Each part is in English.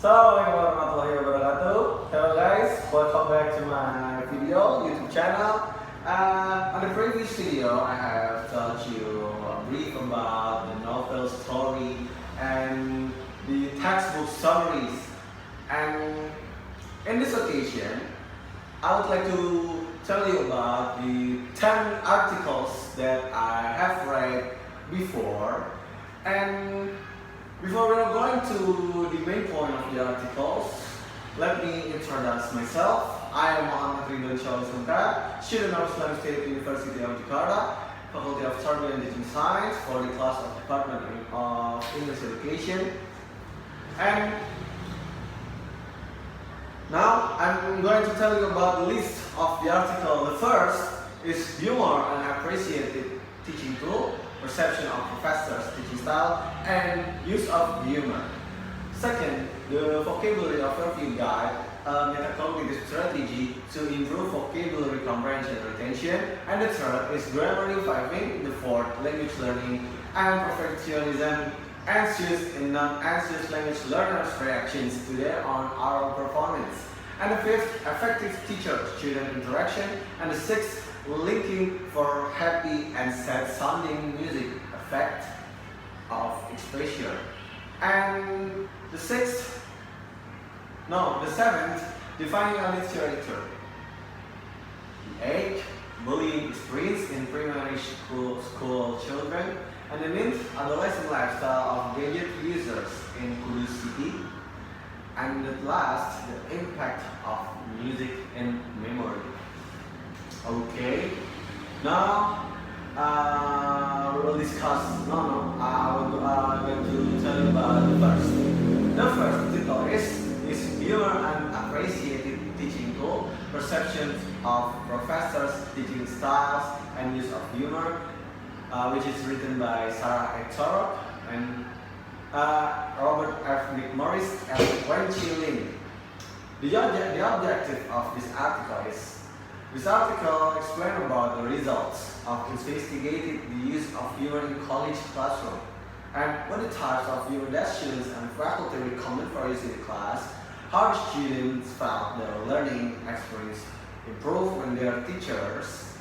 Assalamualaikum warahmatullahi wabarakatuh. Hello guys, welcome back to my video YouTube channel. On the previous video, I have told you a brief about the novel story and the textbook summaries. And in this occasion, I would like to tell you about the 10 articles that I have read before. And before we are going to the main point of the articles, let me introduce myself. I am Ridwan Syawali, student of Islamic State University of Jakarta, Faculty of Tarbiyah and Teaching Science for the class of Department of English Education. And now I'm going to tell you about the list of the article. The first is humor and appreciated teaching tool, perception of professors' teaching style, and use of humor. Second, the vocabulary overview guide, a metacognitive strategy to improve vocabulary comprehension and retention. And the third is grammar reviving. The fourth, language learning and perfectionism, anxious and non-anxious language learners' reactions to their own oral performance. And the fifth, effective teacher-student interaction. And the sixth, linking for happy and sad sounding music effect of expression. And the seventh, defining a literature. The eighth, bullying experience in primary school children. And the ninth, adolescent lifestyle of gadget users in Kudus City. And the last, the impact of music in memory. Okay, now we will discuss. I'm going to tell you about the first. The first title is humor and appreciated teaching tool, perception of professors' teaching styles and use of humor, which is written by Sarah Torok and Robert F. McMorris and Wenqi Lin. The objective of this article is this article explains about the results of investigating the use of humor in college classroom and what the types of humor that students and faculty recommend for use in class, how the students felt their learning experience improve when their teachers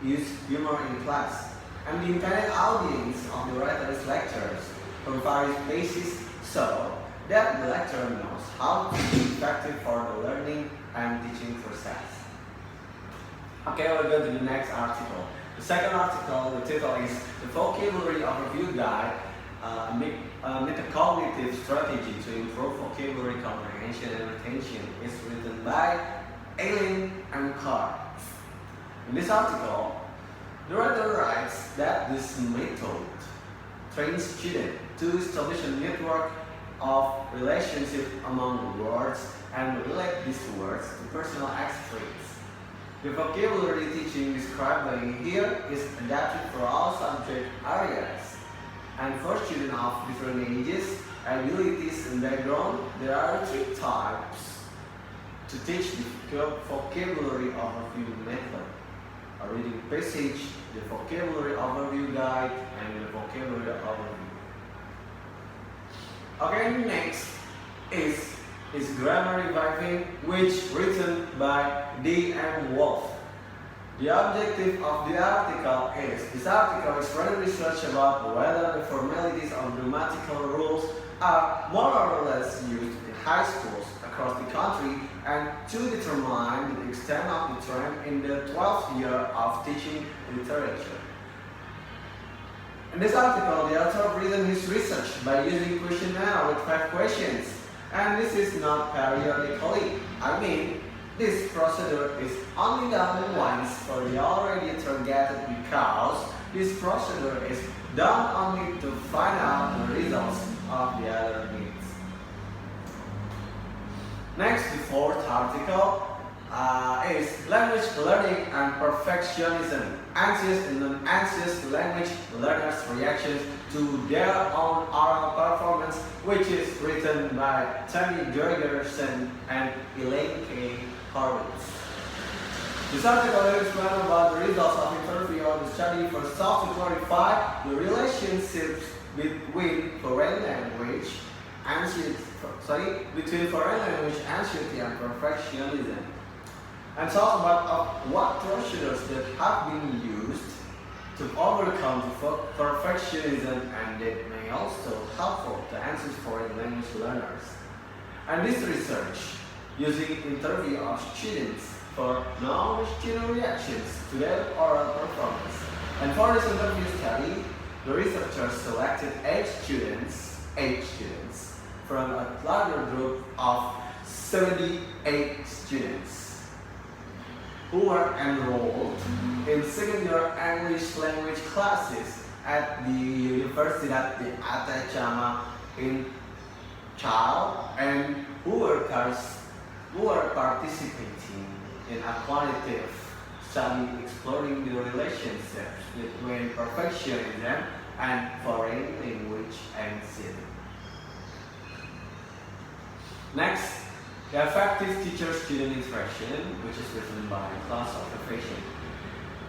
use humor in class, and the intended audience of the writer's lectures from various bases so that the lecturer knows how to be effective for the learning and teaching process. Okay, we'll go to the next article. The second article, the title is The Vocabulary Overview Guide, a metacognitive strategy to improve vocabulary comprehension and retention. It's written by Aileen and Carr. In this article, the writer writes that this method trains students to establish a network of relationships among words and relate these words to personal experience. The vocabulary teaching described by here is adapted for all subject areas. And for students of different ages, abilities, and background, there are three types to teach the vocabulary overview method: a reading passage, the vocabulary overview guide, and the vocabulary overview. Okay, next is Grammar Reviving, which written by D.M. Wolf. The objective of the article is, this article is running research about whether the formalities of grammatical rules are more or less used in high schools across the country and to determine the extent of the trend in the 12th year of teaching literature. In this article, the author reasoned his research by using questionnaire with 5 questions. And this is not periodically. I mean, this procedure is only done once for the already targeted because this procedure is done only to find out the results of the other needs. Next, the fourth article is Language Learning and Perfectionism, Anxious and Non-Anxious Language Learners' Reactions to Their Own Oral Performance, which is written by Tammy Gergerson and Elaine K. Horwitz. This article explains about the results of interview on the study for self to clarify the relationships between foreign language between foreign language anxiety and perfectionism, and talk about what procedures that have been used to overcome perfectionism and that may also helpful to answers foreign language learners. And this research, using interview of students for knowledge reactions to their oral performance. And for this interview study, the researchers selected 8 students from a larger group of 78 students who were enrolled in second-year English language classes at the Universidad de Atacama in Chile, and who were participating in a quantitative study exploring the relationships between perfectionism and foreign language anxiety. Next, the effective teacher-student interaction, which is written by class observation.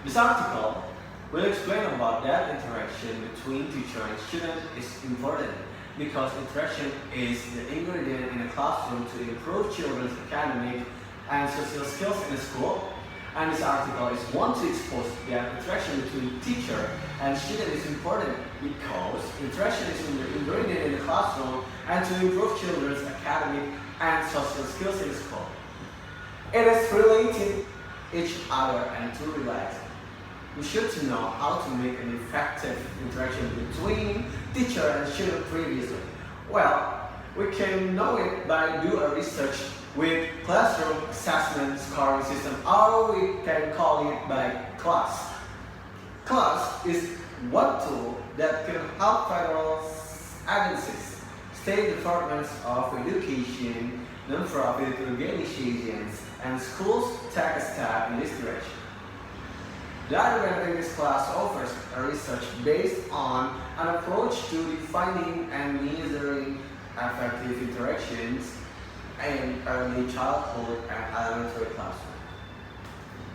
This article will explain about that interaction between teacher and student is important because interaction is the ingredient in a classroom to improve children's academic and social skills in the school. And this article is want to expose that interaction between teacher and student is important because interaction is the ingredient in the classroom and to improve children's academic and social skills in the school. It is related each other and to relax. We should know how to make an effective interaction between teacher and student previously. Well, we can know it by do a research with classroom assessment scoring system, or we can call it by class. Class is one tool that can help federal agencies, state departments of education, non-profit organizations, and schools take a step in this direction. The other benefit class offers a research based on an approach to defining and measuring effective interactions in early childhood and elementary classroom.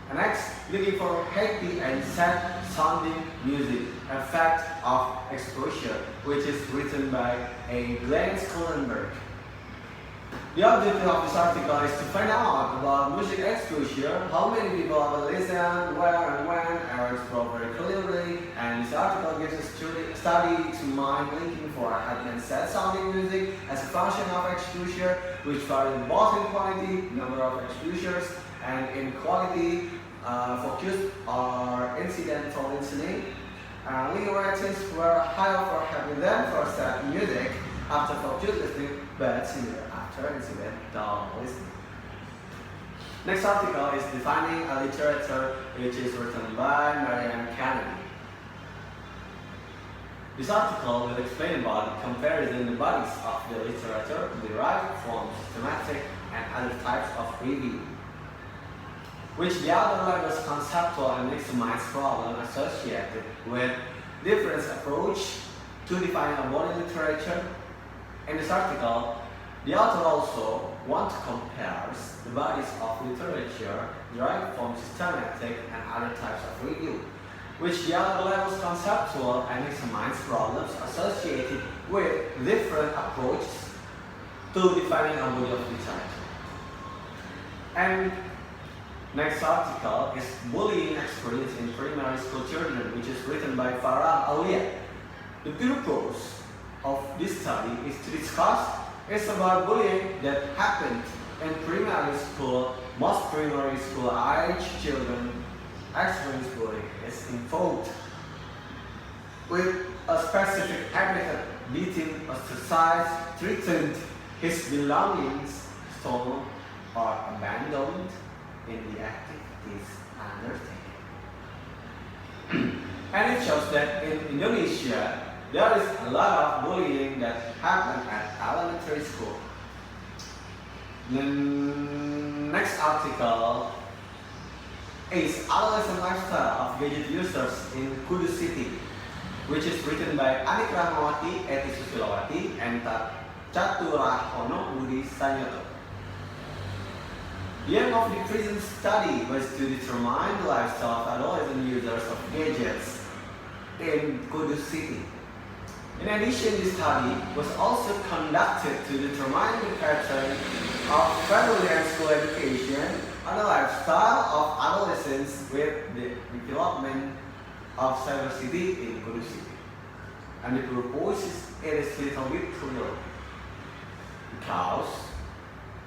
And next, looking for happy and sad sounding music, effect of exposure, which is written by a Glenn Skollenberg. The objective of this article is to find out about music exposure, how many people will listen, where and when, and explore very clearly. And this article gives a study to mind linking for happy and sad sounding music as a function of exposure, which vary both in quantity, number of exposures, and in quality, focused or incidental listening. Linear ratings were higher for happy than for sad music after focused listening, but similar after incidental listening. Next article is defining a literature, which is written by Marianne Kennedy. This article will explain about the comparison the bodies of the literature derived from systematic and other types of review, which the other levels conceptual and maximize problem associated with different approach to defining a body literature. In this article, the author also wants to compare the bodies of literature derived from systematic and other types of review, which the other levels conceptual and examines problems associated with different approaches to defining a body of literature. And next article is bullying experience in primary school children, which is written by Farah Alia. The purpose of this study is to discuss about bullying that happened in primary school. Most primary school age children experience bullying is involved with a specific epithet, beating, ostracized, threatened, his belongings stolen or abandoned in the activities undertaken. And it shows that in Indonesia, there is a lot of bullying that happens at elementary school. The next article is Adolescent Lifestyle of Gadget Users in Kudus City, which is written by Anik Rahmawati, Eti Susilawati, and Chaturahono Budi Sanyoto. The aim of the present study was to determine the lifestyle of adolescent users of gadgets in Kudus City. In addition, this study was also conducted to determine the pattern of family and school education and the lifestyle of adolescents with the development of diversity in inclusivity. And the purpose is a little bit clear because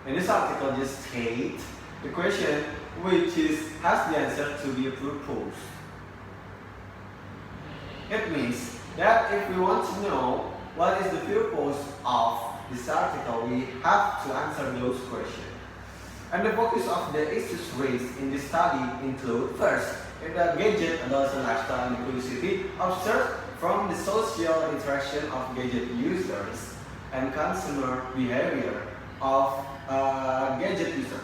in this article just state the question which has the answer to be proposed. It means that if we want to know what is the purpose of this article, we have to answer those questions. And the focus of the issues raised in this study include first, the gadget adolescent lifestyle and inclusivity observed from the social interaction of gadget users and consumer behavior of gadget users.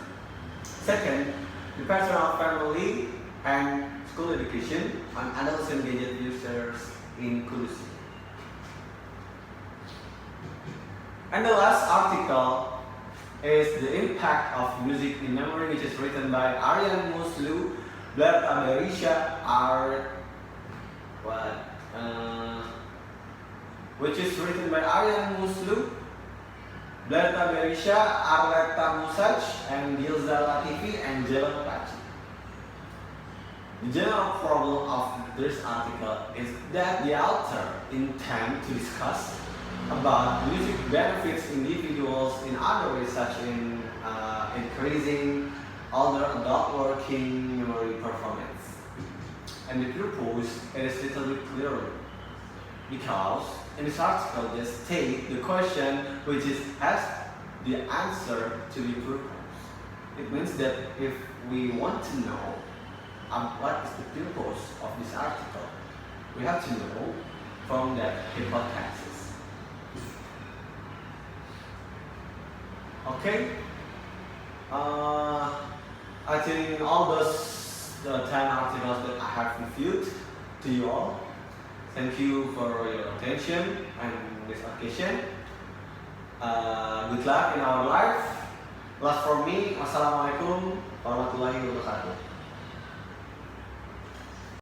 Second, the pattern of family and school education on adolescent gadget users inclusive. And the last article is the impact of music in memory, which is written by Aryan Muslu, Berta Berisha, which is written by Aryan Muslu, Berta Berisha, Arleta Musaj, and Gilza Latifi and Jelal Pachi. The general problem of this article is that the author intends to discuss about music benefits individuals in other ways, such as increasing older adult working memory performance. And the purpose is a little bit clearer because in this article they state the question which has the answer to be proposed. It means that if we want to know what is the purpose of this article, we have to know from that hypothesis. Okay, I think all the 10 articles that I have reviewed to you all. Thank you for your attention and this occasion. Good luck in our life. Last for me, wassalamualaikum warahmatullahi wabarakatuh.